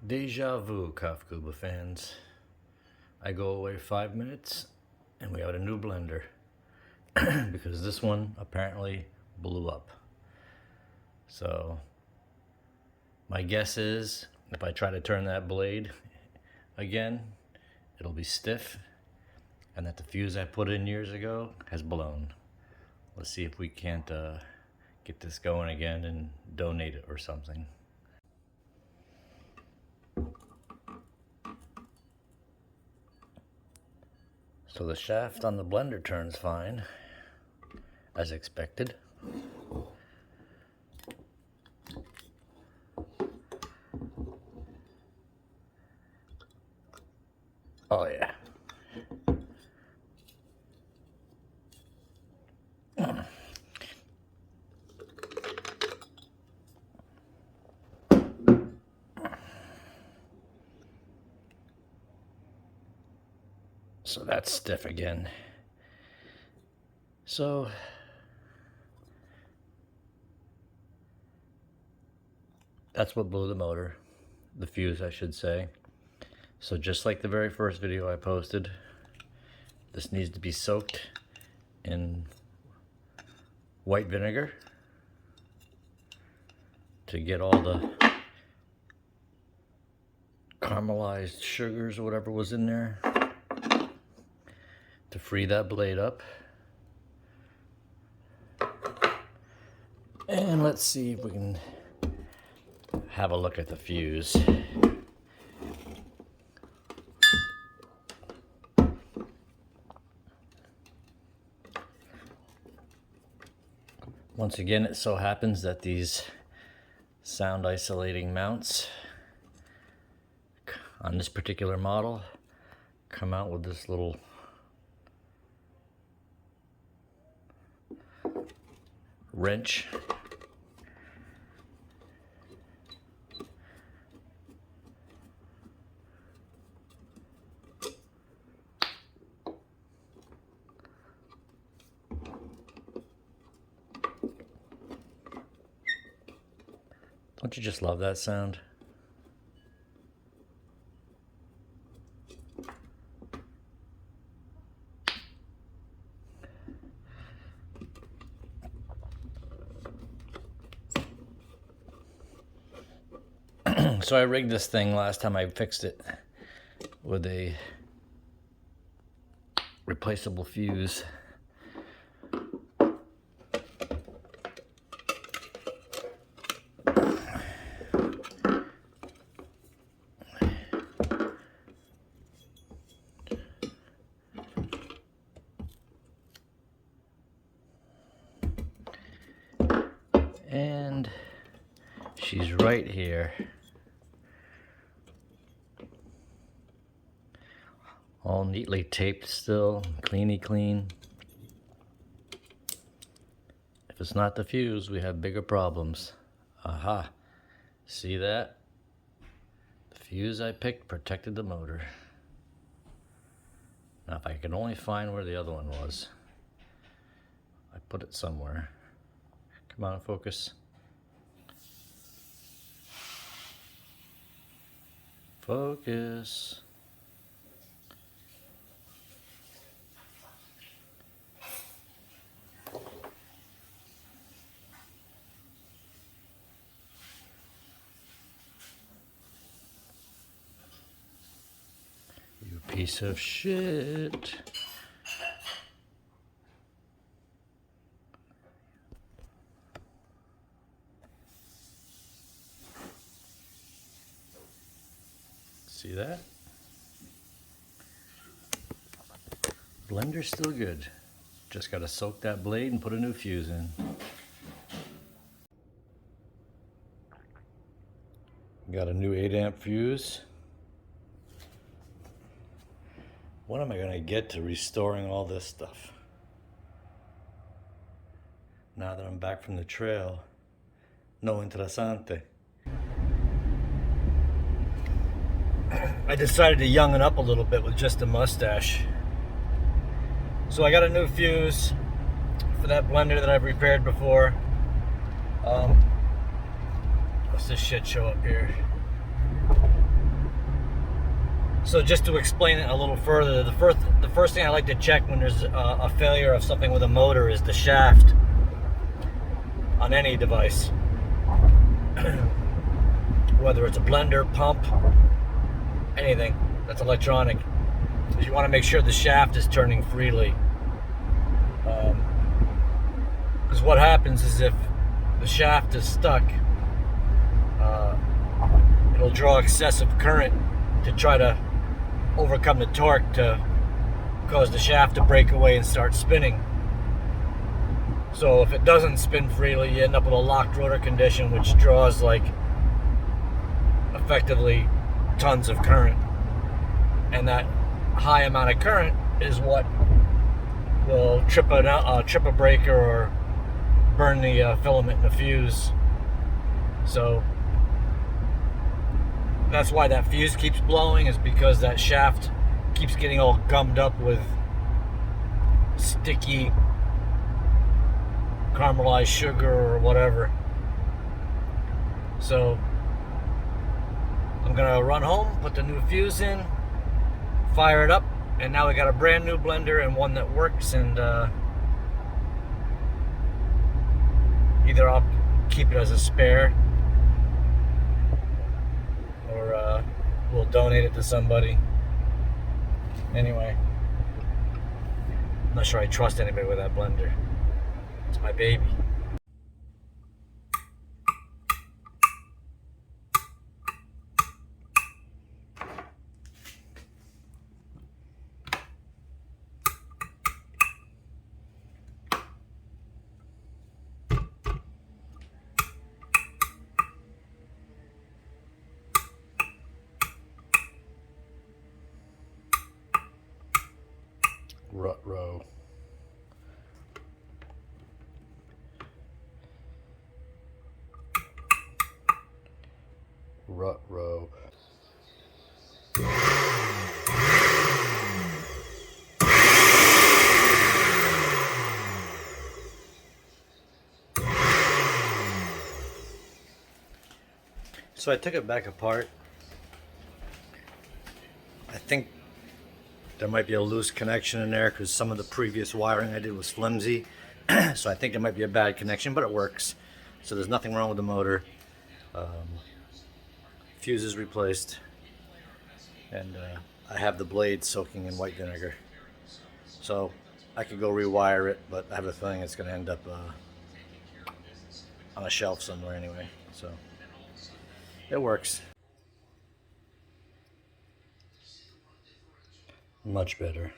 Deja vu, Kafkuba fans. I go away 5 minutes and we have a new blender because this one apparently blew up. So my guess is if I try to turn that blade again, it'll be stiff and that the fuse I put in years ago has blown. Let's see if we can't get this going again and donate it or something. So the shaft on the blender turns fine, as expected. Oh yeah. So that's stiff again. So that's what blew the motor, the fuse I should say. So just like the very first video I posted, this needs to be soaked in white vinegar to get all the caramelized sugars or whatever was in there, to free that blade up. And let's see if we can have a look at the fuse. Once again, it so happens that these sound isolating mounts on this particular model come out with this little wrench. Don't you just love that sound? So I rigged this thing last time I fixed it with a replaceable fuse. And she's right here. All neatly taped still, cleany clean. If it's not the fuse, we have bigger problems. Aha, see that? The fuse I picked protected the motor. Now if I can only find where the other one was. I put it somewhere. Come on, focus. Focus. You piece of shit. See that? Blender's still good. Just gotta soak that blade and put a new fuse in. Got a new 8-amp fuse. When am I gonna get to restoring all this stuff? Now that I'm back from the trail, no interessante. I decided to young it up a little bit with just a mustache. So I got a new fuse for that blender that I've repaired before. What's this shit show up here? So just to explain it a little further, the first thing I like to check when there's a failure of something with a motor is the shaft on any device. Whether it's a blender, pump, anything that's electronic. You want to make sure the shaft is turning freely. Because what happens is if the shaft is stuck, it'll draw excessive current to try to overcome the torque to cause the shaft to break away and start spinning. So if it doesn't spin freely, you end up with a locked rotor condition, which draws like effectively tons of current. And that high amount of current is what will trip a breaker or burn the filament in the fuse. So that's why that fuse keeps blowing, is because that shaft keeps getting all gummed up with sticky caramelized sugar or whatever. So I'm gonna run home, put the new fuse in, fire it up, and now we got a brand new blender and one that works. And either I'll keep it as a spare, or we'll donate it to somebody. Anyway, I'm not sure I trust anybody with that blender. It's my baby. Rut row. Rut row. So I took it back apart. I think there might be a loose connection in there because some of the previous wiring I did was flimsy. So I think it might be a bad connection, but it works. So there's nothing wrong with the motor. Fuse is replaced. And I have the blade soaking in white vinegar. So I could go rewire it, but I have a feeling it's going to end up on a shelf somewhere anyway. So it works. Much better.